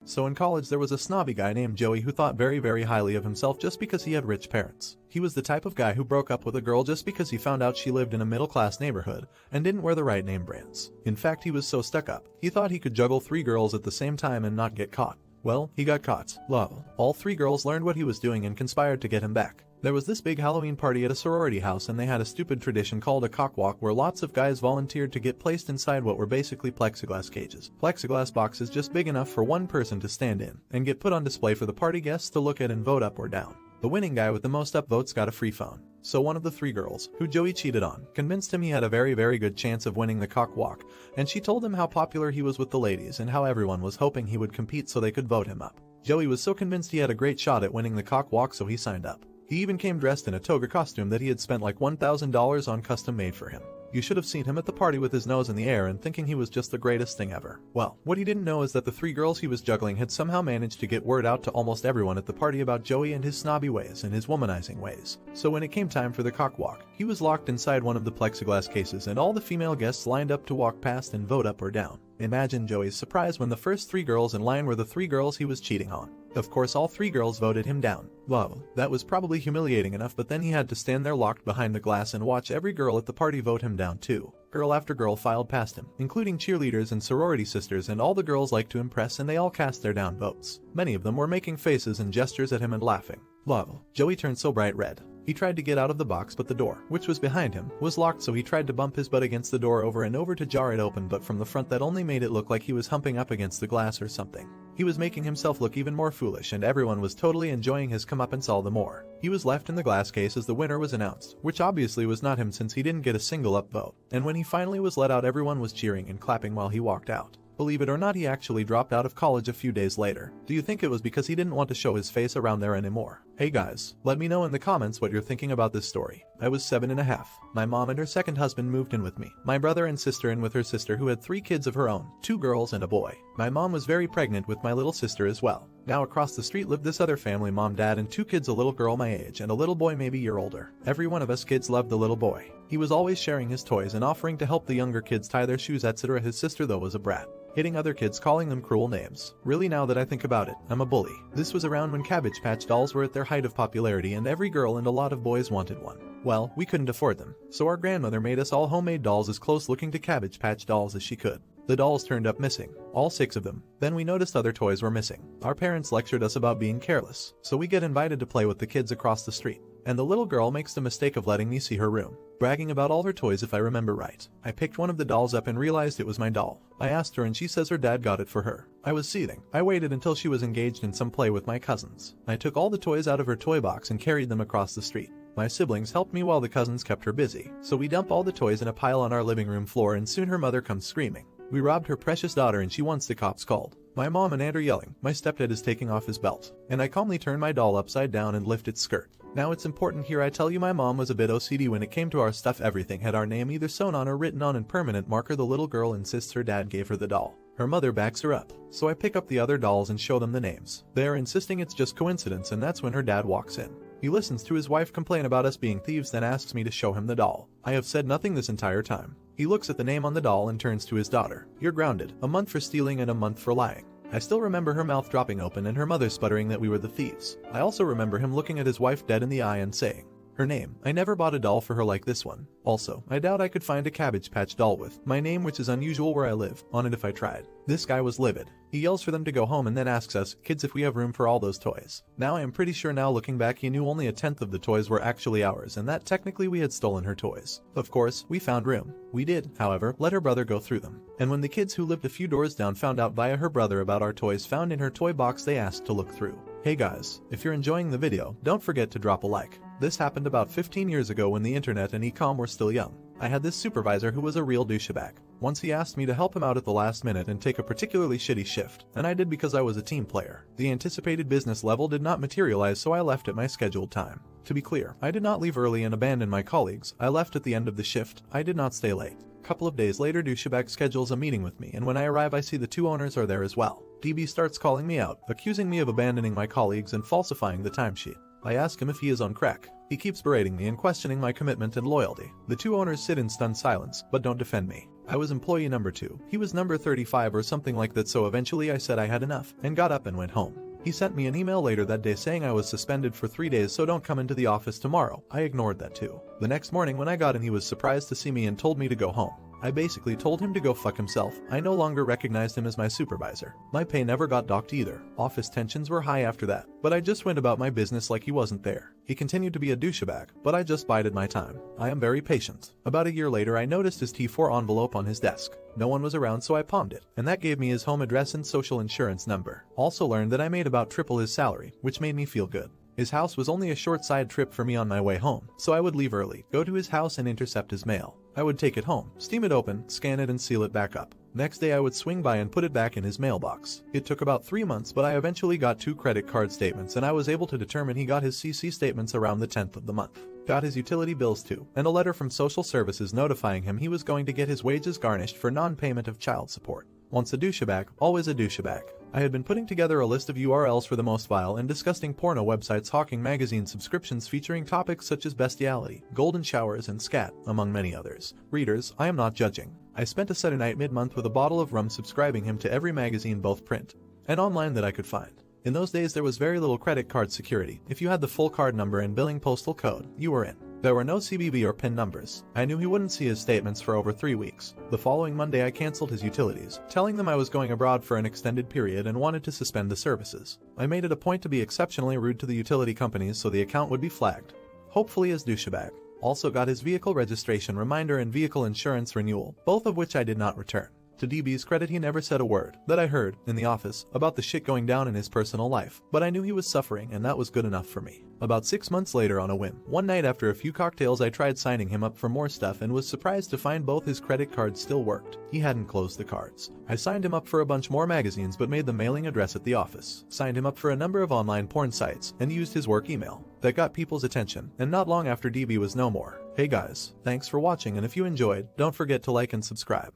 So in college there was a snobby guy named Joey who thought very highly of himself just because he had rich parents. He was the type of guy who broke up with a girl just because he found out she lived in a middle-class neighborhood and didn't wear the right name brands. In fact, he was so stuck up, he thought he could juggle 3 girls at the same time and not get caught. Well, he got caught. Lol. All 3 girls learned what he was doing and conspired to get him back. There was this big Halloween party at a sorority house and they had a stupid tradition called a cockwalk where lots of guys volunteered to get placed inside what were basically plexiglass cages. Plexiglass boxes just big enough for one person to stand in and get put on display for the party guests to look at and vote up or down. The winning guy with the most upvotes got a free phone. So one of the 3 girls, who Joey cheated on, convinced him he had a very good chance of winning the cockwalk, and she told him how popular he was with the ladies and how everyone was hoping he would compete so they could vote him up. Joey was so convinced he had a great shot at winning the cockwalk so he signed up. He even came dressed in a toga costume that he had spent like $1,000 on custom made for him. You should have seen him at the party with his nose in the air and thinking he was just the greatest thing ever. Well, what he didn't know is that the 3 girls he was juggling had somehow managed to get word out to almost everyone at the party about Joey and his snobby ways and his womanizing ways. So when it came time for the cockwalk, he was locked inside one of the plexiglass cases and all the female guests lined up to walk past and vote up or down. Imagine Joey's surprise when the first 3 girls in line were the 3 girls he was cheating on. Of course all 3 girls voted him down. Well, that was probably humiliating enough, but then he had to stand there locked behind the glass and watch every girl at the party vote him down too. Girl after girl filed past him, including cheerleaders and sorority sisters, and all the girls liked to impress and they all cast their down votes. Many of them were making faces and gestures at him and laughing. Lol. Joey turned so bright red. He tried to get out of the box but the door, which was behind him, was locked, so he tried to bump his butt against the door over and over to jar it open, but from the front that only made it look like he was humping up against the glass or something. He was making himself look even more foolish and everyone was totally enjoying his comeuppance all the more. He was left in the glass case as the winner was announced, which obviously was not him since he didn't get a single upvote. And when he finally was let out, everyone was cheering and clapping while he walked out. Believe it or not, he actually dropped out of college a few days later. Do you think it was because he didn't want to show his face around there anymore? Hey guys, let me know in the comments what you're thinking about this story. I was 7.5. My mom and her second husband moved in with me. My brother and sister in with her sister who had 3 kids of her own, 2 girls and a boy. My mom was very pregnant with my little sister as well. Now across the street lived this other family, mom, dad and 2 kids, a little girl my age and a little boy maybe a year older. Every one of us kids loved the little boy. He was always sharing his toys and offering to help the younger kids tie their shoes, etc. His sister though was a brat, hitting other kids, calling them cruel names. Really, now that I think about it, I'm a bully. This was around when Cabbage Patch dolls were at their height of popularity and every girl and a lot of boys wanted one. Well, we couldn't afford them, so our grandmother made us all homemade dolls as close looking to Cabbage Patch dolls as she could. The dolls turned up missing, all 6 of them. Then we noticed other toys were missing. Our parents lectured us about being careless, so we get invited to play with the kids across the street. And the little girl makes the mistake of letting me see her room, bragging about all her toys if I remember right. I picked one of the dolls up and realized it was my doll. I asked her and she says her dad got it for her. I was seething. I waited until she was engaged in some play with my cousins. I took all the toys out of her toy box and carried them across the street. My siblings helped me while the cousins kept her busy, so we dump all the toys in a pile on our living room floor and soon her mother comes screaming. We robbed her precious daughter and she wants the cops called. My mom and aunt are yelling. My stepdad is taking off his belt, and I calmly turn my doll upside down and lift its skirt. Now it's important here I tell you my mom was a bit OCD when it came to our stuff. Everything had our name either sewn on or written on in permanent marker. The little girl insists her dad gave her the doll. Her mother backs her up, so I pick up the other dolls and show them the names. They are insisting it's just coincidence, and that's when her dad walks in. He listens to his wife complain about us being thieves, then asks me to show him the doll. I have said nothing this entire time. He looks at the name on the doll and turns to his daughter. You're grounded, a month for stealing and a month for lying. I still remember her mouth dropping open and her mother sputtering that we were the thieves. I also remember him looking at his wife dead in the eye and saying, her name. I never bought a doll for her like this one. Also, I doubt I could find a Cabbage Patch doll with my name, which is unusual where I live, on it if I tried. This guy was livid. He yells for them to go home and then asks us, kids, if we have room for all those toys. Now I am pretty sure now looking back he knew only a tenth of the toys were actually ours and that technically we had stolen her toys. Of course, we found room. We did, however, let her brother go through them. And when the kids who lived a few doors down found out via her brother about our toys found in her toy box, they asked to look through. Hey guys, if you're enjoying the video, don't forget to drop a like. This happened about 15 years ago when the internet and e-com were still young. I had this supervisor who was a real douchebag. Once he asked me to help him out at the last minute and take a particularly shitty shift, and I did because I was a team player. The anticipated business level did not materialize, so I left at my scheduled time. To be clear, I did not leave early and abandon my colleagues. I left at the end of the shift. I did not stay late. Couple of days later, douchebag schedules a meeting with me, and when I arrive I see the 2 owners are there as well. DB starts calling me out, accusing me of abandoning my colleagues and falsifying the timesheet. I ask him if he is on crack. He keeps berating me and questioning my commitment and loyalty. The 2 owners sit in stunned silence, but don't defend me. I was employee number 2. He was number 35 or something like that, so eventually I said I had enough and got up and went home. He sent me an email later that day saying I was suspended for 3 days, so don't come into the office tomorrow. I ignored that too. The next morning when I got in, he was surprised to see me and told me to go home. I basically told him to go fuck himself. I no longer recognized him as my supervisor. My pay never got docked either. Office tensions were high after that, but I just went about my business like he wasn't there. He continued to be a douchebag, but I just bided my time. I am very patient. About a year later, I noticed his T4 envelope on his desk. No one was around, so I palmed it, and that gave me his home address and social insurance number. Also learned that I made about triple his salary, which made me feel good. His house was only a short side trip for me on my way home, so I would leave early, go to his house and intercept his mail. I would take it home, steam it open, scan it and seal it back up. Next day I would swing by and put it back in his mailbox. It took about 3 months, but I eventually got 2 credit card statements and I was able to determine he got his CC statements around the 10th of the month. Got his utility bills too, and a letter from social services notifying him he was going to get his wages garnished for non-payment of child support. Once a douchebag, always a douchebag. I had been putting together a list of URLs for the most vile and disgusting porno websites, hawking magazine subscriptions featuring topics such as bestiality, golden showers, and scat, among many others. Readers, I am not judging. I spent a Saturday night mid-month with a bottle of rum subscribing him to every magazine, both print and online, that I could find. In those days there was very little credit card security. If you had the full card number and billing postal code, you were in. There were no CVV or PIN numbers. I knew he wouldn't see his statements for over 3 weeks. The following Monday I canceled his utilities, telling them I was going abroad for an extended period and wanted to suspend the services. I made it a point to be exceptionally rude to the utility companies so the account would be flagged. Hopefully as douchebag. Also got his vehicle registration reminder and vehicle insurance renewal, both of which I did not return. To DB's credit, he never said a word, that I heard, in the office, about the shit going down in his personal life, but I knew he was suffering and that was good enough for me. About 6 months later, on a whim, one night after a few cocktails, I tried signing him up for more stuff and was surprised to find both his credit cards still worked. He hadn't closed the cards. I signed him up for a bunch more magazines but made the mailing address at the office. Signed him up for a number of online porn sites and used his work email. That got people's attention, and not long after DB was no more. Hey guys, thanks for watching, and if you enjoyed, don't forget to like and subscribe.